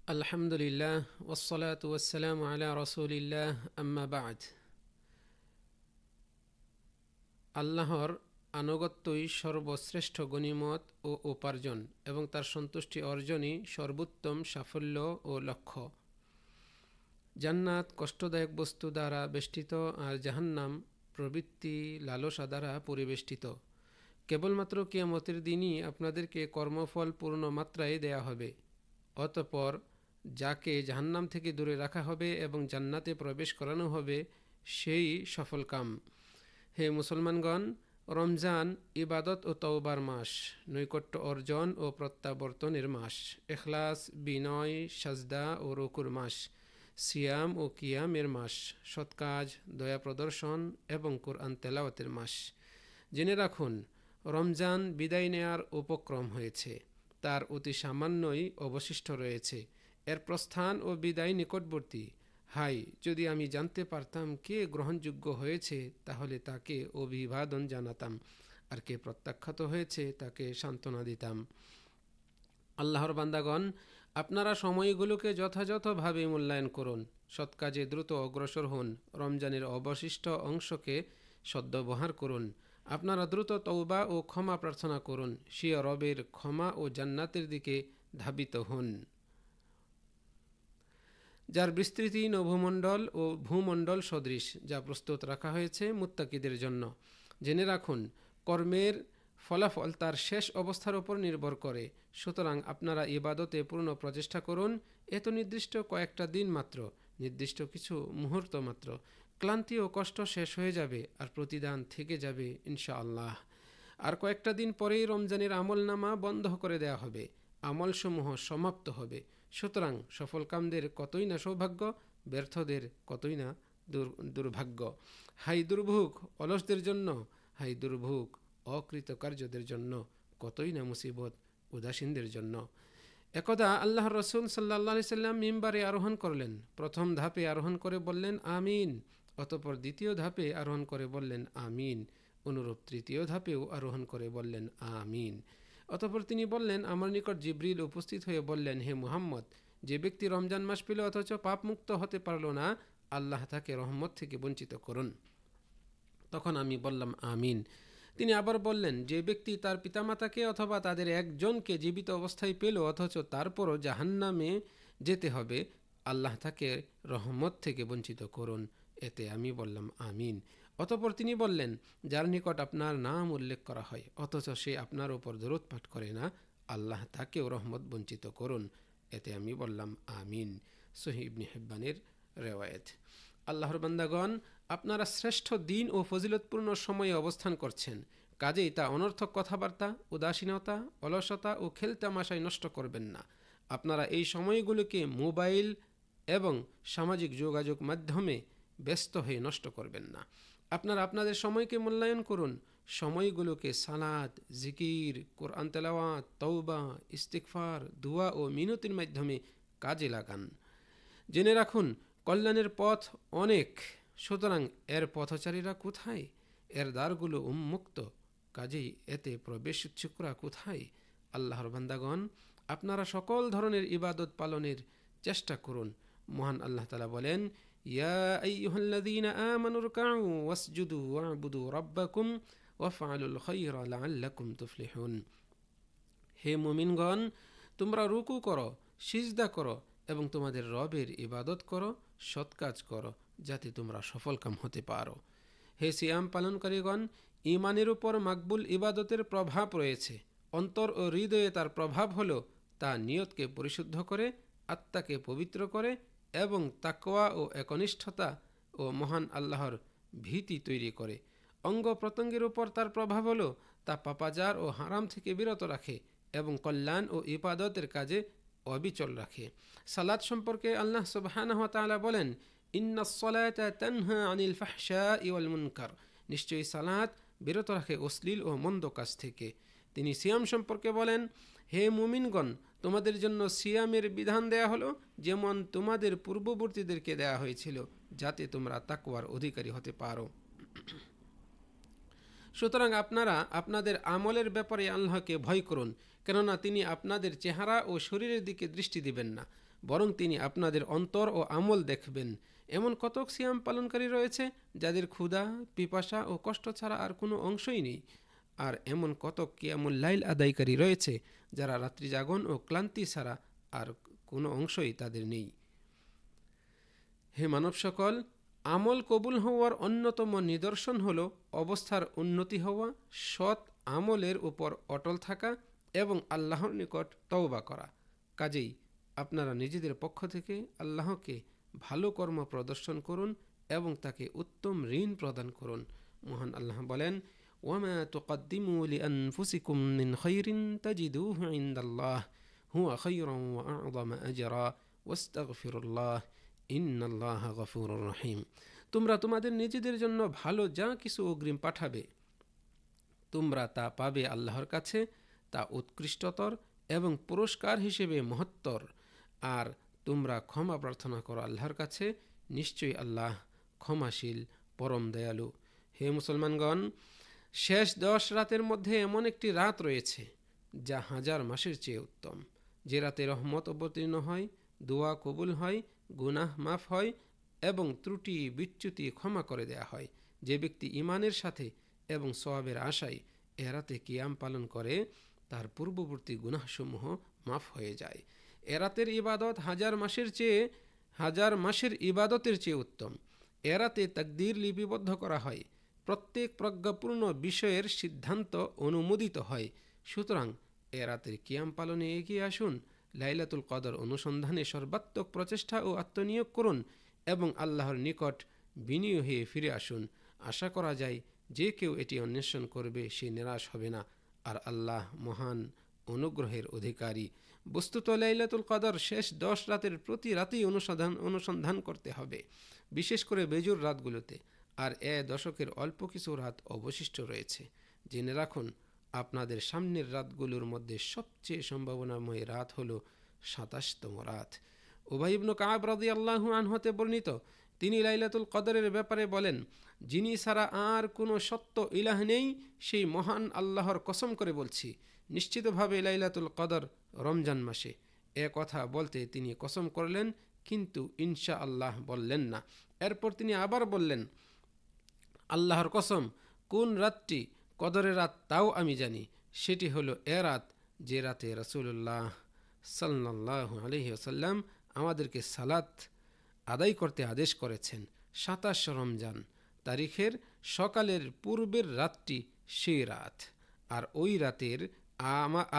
আলহামদুলিল্লাহ ওয়াসসালাতু ওয়াসসালামু আলা রাসূলিল্লাহ আম্মা বা'দ। আল্লাহর আনুগত্যই সর্বশ্রেষ্ঠ গনিমত ও উপার্জন এবং তার সন্তুষ্টি অর্জনই সর্বোত্তম সাফল্য ও লক্ষ্য। জান্নাত কষ্টদায়ক বস্তু দ্বারা বেষ্টিত আর জাহান্নাম প্রবৃত্তি লালসা দ্বারা পরিবেষ্টিত। কেবলমাত্র কিয়ামতের দিনই আপনাদেরকে কর্মফল পূর্ণ মাত্রায় দেয়া হবে। অতঃপর যাকে জাহান্নাম থেকে দূরে রাখা হবে এবং জান্নাতে প্রবেশ করানো হবে সেই সফলকাম। হে মুসলমানগণ, রমজান ইবাদত ও তওবার মাস, নৈকট্য অর্জন ও প্রত্যাবর্তনের মাস, ইখলাস, বিনয়, সাজদা ও রুকুর মাস, সিয়াম ও কিয়ামের মাস, সৎকাজ, দয়া প্রদর্শন এবং কোরআন তেলাওয়াতের মাস। জেনে রাখুন, রমজান বিদায় নেয়ার উপক্রম হয়েছে, তার অতি সামান্যই অবশিষ্ট রয়েছে। এর প্রস্থান ও বিদায় নিকটবর্তী। হাই, যদি আমি জানতে পারতাম কে গ্রহণযোগ্য হয়েছে তাহলে তাকে অভিবাদন জানাতাম, আর কে প্রত্যাখ্যাত হয়েছে তাকে সান্ত্বনা দিতাম। আল্লাহর বান্দাগণ, আপনারা সময়গুলোকে যথাযথভাবে মূল্যায়ন করুন, সৎ কাজে দ্রুত অগ্রসর হন, রমজানের অবশিষ্ট অংশকে সদ্ব্যবহার করুন। আপনারা দ্রুত তওবা ও ক্ষমা প্রার্থনা করুন, স্বীয় রবের ক্ষমা ও জান্নাতের দিকে ধাবিত হন, যার বিস্তৃতি নভোমণ্ডল ও ভূমণ্ডল সদৃশ, যা প্রস্তুত রাখা হয়েছে মুত্তাকিদের জন্য। জেনে রাখুন, কর্মের ফলাফল তার শেষ অবস্থার উপর নির্ভর করে। সুতরাং আপনারা ইবাদতে পূর্ণ প্রচেষ্টা করুন। এত নির্দিষ্ট কয়েকটা দিন মাত্র, নির্দিষ্ট কিছু মুহূর্ত মাত্র। ক্লান্তি ও কষ্ট শেষ হয়ে যাবে আর প্রতিদান থেকে যাবে ইনশাআল্লাহ। আর কয়েকটা দিন পরেই রমজানের আমলনামা বন্ধ করে দেয়া হবে, আমলসমূহ সমাপ্ত হবে। সুতরাং সফলকামদের কতই না সৌভাগ্য, ব্যর্থদের কতই না দুর্ভাগ্য। হাই দুর্ভোগ অলসদের জন্য, হাই দুর্ভোগ অকৃতকার্যদের জন্য, কতই না মুসিবত উদাসীনদের জন্য। একদা আল্লাহর রসুল সাল্লাল্লাহু আলাইহি সাল্লাম মিম্বারে আরোহণ করলেন। প্রথম ধাপে আরোহণ করে বললেন আমিন, অতঃপর দ্বিতীয় ধাপে আরোহণ করে বললেন আমিন, অনুরূপ তৃতীয় ধাপেও আরোহণ করে বললেন আমিন। অতঃপর তিনি বললেন, আমার নিকট জিবরিল উপস্থিত হয়ে বললেন, হে মুহাম্মদ, যে ব্যক্তি রমজান মাস পেল অথচ পাপমুক্ত হতে পারল না, আল্লাহ তাকে রহমত থেকে বঞ্চিত করুন। তখন আমি বললাম আমিন। তিনি আবার বললেন, যে ব্যক্তি তার পিতামাতাকে অথবা তাদের একজনকে জীবিত অবস্থায় পেল অথচ তারপরও জাহান্নামে যেতে হবে, আল্লাহ তাকে রহমত থেকে বঞ্চিত করুন। এতে আমি বললাম আমিন। অতঃপর তিনি বললেন, যার নিকট আপনার নাম উল্লেখ করা হয় অথচ সে আপনার উপর দরুদ পাঠ করে না, আল্লাহ তাকেও রহমত বঞ্চিত করুন। এতে আমি বললাম আমিন। সহিহ ইবনে হিব্বানের রেওয়ায়েত। আল্লাহর বান্দাগণ, আপনারা শ্রেষ্ঠ দিন ও ফজিলতপূর্ণ সময়ে অবস্থান করছেন, কাজেই তা অনর্থক কথাবার্তা, উদাসীনতা, অলসতা ও খেলতামাশায় নষ্ট করবেন না। আপনারা এই সময়গুলোকে মোবাইল এবং সামাজিক যোগাযোগ মাধ্যমে ব্যস্ত হয়ে নষ্ট করবেন না। আপনারা আপনাদের সময়কে মূল্যায়ন করুন, সময়গুলোকে সালাত, জিকির, কোরআন তেলাওয়াত, তওবা, ইস্তিগফার, দুয়া ও মিনতির মাধ্যমে কাজে লাগান। জেনে রাখুন, কল্যাণের পথ অনেক, সুতরাং এর পথচারীরা কোথায়? এর দ্বারগুলো উন্মুক্ত, কাজেই এতে প্রবেশ ইচ্ছুকরা কোথায়? আল্লাহর বান্দাগণ, আপনারা সকল ধরনের ইবাদত পালনের চেষ্টা করুন। মহান আল্লাহ তাআলা বলেন, ইয়া আইয়ুহাল্লাযীনা আমানু রুকউ ওয়াসজুদু ওয়া'বুদু রাব্বাকুম ওয়াফআলুল খায়রা লাআল্লাকুম তুফলিহুন। হে মুমিনগণ, তোমরা রুকু করো, সিজদা করো এবং তোমাদের রবের ইবাদত করো, সৎ কাজ করো, যাতে তোমরা সফলকাম হতে পারো। হে সিয়াম পালনকারীগণ, ঈমানের উপর মাকবুল ইবাদতের প্রভাব রয়েছে। অন্তর ও হৃদয়ে তার প্রভাব হলো, তা নিয়তকে পরিশুদ্ধ করে, আত্মাকে পবিত্র করে এবং তাকওয়া ও একনিষ্ঠতা ও মহান আল্লাহর ভীতি তৈরি করে। অঙ্গ প্রত্যঙ্গের উপর তার প্রভাব হলো, তা পাপাজার ও হারাম থেকে বিরত রাখে এবং কল্যাণ ও ইবাদতের কাজে অবিচল রাখে। সালাত সম্পর্কে আল্লাহ সুবহানাহু ওয়া তাআলা বলেন, ইন্নাস সালাতা তানহা আনিল ফাহশাই ওয়াল মুনকার। নিশ্চয়ই সালাত বিরত রাখে অশ্লীল ও মন্দ কাজ থেকে। তিনি সিয়াম সম্পর্কে বলেন, হে মুমিনগণ, তোমাদের জন্য সিয়ামের বিধান দেয়া হলো যেমন তোমাদের পূর্ববর্তীদেরকে দেয়া হয়েছিল, যাতে তোমরা তাকওয়ার অধিকারী হতে পারো। সুতরাং আপনারা আপনাদের আমলের ব্যাপারে আল্লাহকে ভয় করুন, কেননা তিনি আপনাদের চেহারা ও শরীরের দিকে দৃষ্টি দিবেন না, বরং তিনি আপনাদের অন্তর ও আমল দেখবেন। এমন কতক সিয়াম পালনকারী রয়েছে যাদের ক্ষুধা, পিপাসা ও কষ্ট ছাড়া আর কোনো অংশই নেই। আর এমন কতক কিয়ামুল লাইল আদায়কারী রয়েছে যারা রাত্রি জাগন ও ক্লান্তি ছাড়া আর কোনো অংশই তাদের নেই। হে মানব সকল, আমল কবুল হওয়ার অন্যতম নিদর্শন হল অবস্থার উন্নতি হওয়া, সৎ আমলের উপর অটল থাকা এবং আল্লাহর নিকট তওবা করা। কাজেই আপনারা নিজেদের পক্ষ থেকে আল্লাহকে ভালো কর্ম প্রদর্শন করুন এবং তাকে উত্তম ঋণ প্রদান করুন। মহান আল্লাহ বলেন, ওয়ামা তুকদ্দিমু লিআনফুসিকুম মিন খাইরিন তাজিদুহু ইনদাল্লাহ হুয়া খাইরান ওয়া আ'যামা আজরা ওয়াস্তাগফিরুল্লাহ ইন্নাল্লাহা গফুরুর রহিম। তোমরা তোমাদের নিজেদের জন্য ভালো যা কিছু অগ্রিম পাঠাবে, তোমরা তা পাবে আল্লাহর কাছে, তা উৎকৃষ্টতর এবং পুরস্কার হিসেবে মহত্তর। আর তোমরা ক্ষমা প্রার্থনা করো আল্লাহর কাছে, নিশ্চয়ই আল্লাহ ক্ষমাশীল, পরম দয়ালু। হে মুসলমানগণ, শেষ 10 রাতের মধ্যে এমন একটি রাত রয়েছে যা 1000 মাসের চেয়ে উত্তম, যে রাতে রহমত অবতীর্ণ হয়, দোয়া কবুল হয়, গুনাহ মাফ হয় এবং ত্রুটি বিচ্যুতি ক্ষমা করে দেয়া হয়। যে ব্যক্তি ঈমানের সাথে এবং সওয়াবের আশায় এ রাতে কিয়াম পালন করে, তার পূর্ববর্তী গুনাহসমূহ মাফ হয়ে যায়। এ রাতের ইবাদত 1000 মাসের ইবাদতের চেয়ে উত্তম। এ রাতে তাকদীর লিপিবদ্ধ করা হয়, প্রত্যেক প্রজ্ঞাপূর্ণ বিষয়ের সিদ্ধান্ত অনুমোদিত হয়। সুতরাং এ রাতের কিয়াম পালনে এগিয়ে আসুন, লাইলাতুল কদর অনুসন্ধানে সর্বাত্মক প্রচেষ্টা ও আত্মনিয়োগ করুন এবং আল্লাহর নিকট বিনয়ী হয়ে ফিরে আসুন। আশা করা যায় যে কেউ এটি অন্বেষণ করবে সে নিরাশ হবে না, আর আল্লাহ মহান অনুগ্রহের অধিকারী। বস্তুত লাইলাতুল কদর শেষ 10 রাতের প্রতি রাতেই অনুসন্ধান করতে হবে, বিশেষ করে বেজুর রাতগুলোতে। আর এ দশকের অল্প কিছু রাত অবশিষ্ট রয়েছে। জেনে রাখুন, আপনাদের সামনের রাতগুলোর মধ্যে সবচেয়ে সম্ভাবনাময় রাত হলো 27তম রাত। উবাই ইবনে কাব রাদিয়াল্লাহু আনহু হতে বর্ণিত, তিনি লাইলাতুল কদরের ব্যাপারে বলেন, যিনি ছাড়া আর কোনো সত্য ইলাহ নেই, সেই মহান আল্লাহর কসম করে বলছি, নিশ্চিতভাবে লাইলাতুল কদর রমজান মাসে। এ কথা বলতে তিনি কসম করলেন, কিন্তু ইনশা আল্লাহ বললেন না। এরপর তিনি আবার বললেন, আল্লাহর কসম, কোন রাতটি কদরের রাত তাও আমি জানি, সেটি হলো এ রাত যে রাতে রাসূলুল্লাহ সাল্লাল্লাহু আলাইহি ওয়াসাল্লাম আমাদেরকে সালাত আদায় করতে আদেশ করেছেন। 27 রমজান তারিখের সকালের পূর্বের রাতটি সেই রাত। আর ওই রাতের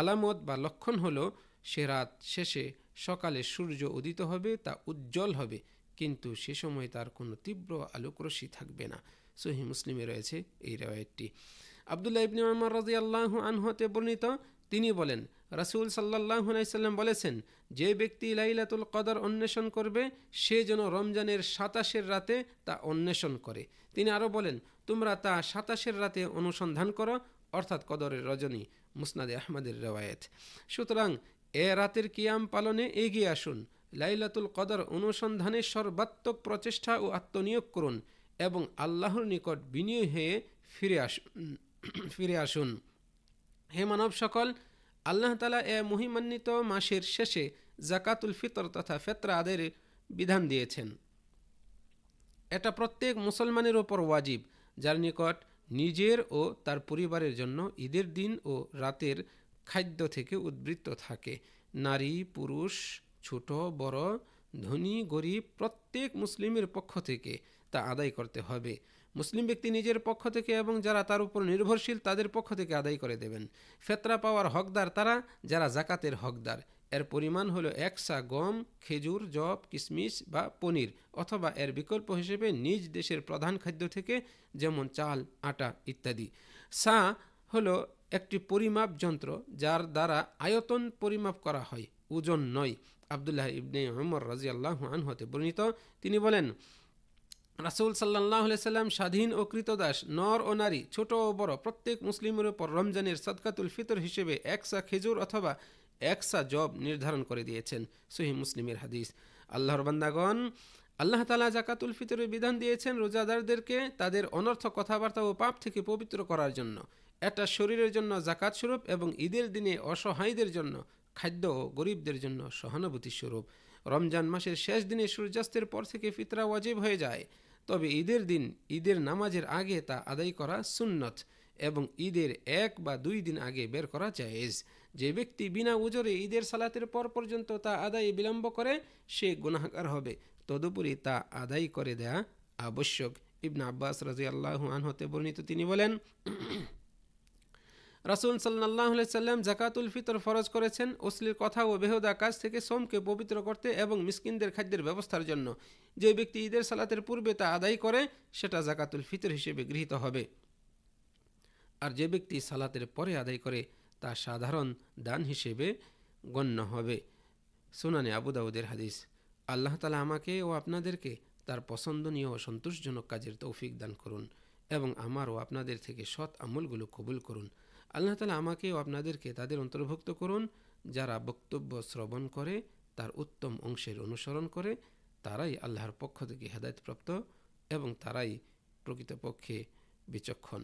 আলামত বা লক্ষণ হলো, সে রাত শেষে সকালে সূর্য উদিত হবে, তা উজ্জ্বল হবে, কিন্তু সে সময় তার কোনো তীব্র আলোকরশ্মি থাকবে না। সহিহ মুসলিমে রয়েছে এই রিওয়ায়াতটি। আব্দুল্লাহ ইবনে উমর রাদিয়াল্লাহু আনহু হতে বর্ণিত, তিনি বলেন, রাসূল সাল্লাল্লাহু আলাইহি সাল্লাম বলেছেন, যে ব্যক্তি লাইলাতুল কদর অন্বেষণ করবে সে যেন রমজানের 27 রাতে তা অন্বেষণ করে। তিনি আরও বলেন, তোমরা তা 27 রাতে অনুসন্ধান করো, অর্থাৎ কদরের রজনী। মুসনাদে আহমদের রিওয়ায়াত। সুতরাং এ রাতের কিয়াম পালনে এগিয়ে আসুন, লাইলাতুল কদর অনুসন্ধানে সর্বাত্মক প্রচেষ্টা ও আত্মনিয়োগ করুন এবং আল্লাহর নিকট বিনয়ী হয়ে ফিরে আসুন। হে মানব সকল, আল্লাহ তাআলা এ মহিমান্বিত মাসের শেষে যাকাতুল ফিতর তথা ফিতরা আদায়ের বিধান দিয়েছেন। এটা প্রত্যেক মুসলমানের ওপর ওয়াজিব, যার নিকট নিজের ও তার পরিবারের জন্য ঈদের দিন ও রাতের খাদ্য থেকে উদ্বৃত্ত থাকে। নারী, পুরুষ, ছোট বড়, ধনী গরিব, প্রত্যেক মুসলিমের পক্ষ থেকে তা আদায় করতে হবে। মুসলিম ব্যক্তি নিজের পক্ষ থেকে এবং যারা তার উপর নির্ভরশীল তাদের পক্ষ থেকে আদায় করে দেবেন। ফেতরা পাওয়ার হকদার তারা যারা জাকাতের হকদার। এর পরিমাণ হলো 1 সা গম, খেজুর, জব, কিশমিশ বা পনির, অথবা এর বিকল্প হিসেবে নিজ দেশের প্রধান খাদ্য থেকে, যেমন চাল, আটা ইত্যাদি। সা হলো একটি পরিমাপ যন্ত্র যার দ্বারা আয়তন পরিমাপ করা হয়, ওজন নয়। আব্দুল্লাহ ইবনে উমর রাদিয়াল্লাহু আনহু হতে বর্ণিত, তিনি বলেন, রাসূল সাল্লাল্লাহু আলাইহি সাল্লাম স্বাধীন ও কৃতদাস, নর ও নারী, ছোট ও বড় প্রত্যেক মুসলিমের উপর রমজানের সাদকাতুল ফিতর হিসেবে 1 সা খেজুর অথবা 1 সা জব নির্ধারণ করে দিয়েছেন। সহিহ মুসলিমের হাদিস। আল্লাহর বান্দাগণ, আল্লাহ তাআলা যাকাতুল ফিতরের বিধান দিয়েছেন রোজাদারদেরকে তাদের অনর্থক কথাবার্তা ও পাপ থেকে পবিত্র করার জন্য। এটা শরীরের জন্য যাকাত স্বরূপ এবং ঈদের দিনে অসহায়দের জন্য খাদ্য ও গরিবদের জন্য সহানুভূতি স্বরূপ। রমজান মাসের শেষ দিনে সূর্যাস্তের পর থেকে ফিতরা ওয়াজিব হয়ে যায়, তবে ঈদের দিন ঈদের নামাজের আগে তা আদায় করা সুন্নত এবং ঈদের 1 বা 2 দিন আগে বের করা জায়েজ। যে ব্যক্তি বিনা উজরে ঈদের সালাতের পর পর্যন্ত তা আদায়ে বিলম্ব করে সে গুনাহগার হবে, তদুপরি তা আদায় করে দেয়া আবশ্যক। ইবনে আব্বাস রাদিয়াল্লাহু আনহু হতে বর্ণিত, তিনি বলেন, রাসূল সাল্লাল্লাহু আলাইহি সাল্লাম যাকাতুল ফিতর ফরজ করেছেন অশ্লীল কথা ও বেহুদা কাজ থেকে সোমকে পবিত্র করতে এবং মিসকিনদের খাদ্যের ব্যবস্থার জন্য। যে ব্যক্তি ঈদের সালাতের পূর্বে তা আদায় করে সেটা যাকাতুল ফিতর হিসেবে গৃহীত হবে, আর যে ব্যক্তি সালাতের পরে আদায় করে তা সাধারণ দান হিসেবে গণ্য হবে। সুনানে আবু দাউদের হাদিস। আল্লাহ তাআলা আমাকে ও আপনাদেরকে তার পছন্দনীয় ও সন্তোষজনক কাজের তৌফিক দান করুন এবং আমার ও আপনাদের থেকে সৎ আমলগুলো কবুল করুন। আল্লাহ তাআলা আমাকে ও আপনাদেরকে তাদের অন্তর্ভুক্ত করুন যারা বক্তব্য শ্রবণ করে তার উত্তম অংশের অনুসরণ করে, তারাই আল্লাহর পক্ষ থেকে হেদায়েতপ্রাপ্ত এবং তারাই প্রকৃতপক্ষে বিচক্ষণ।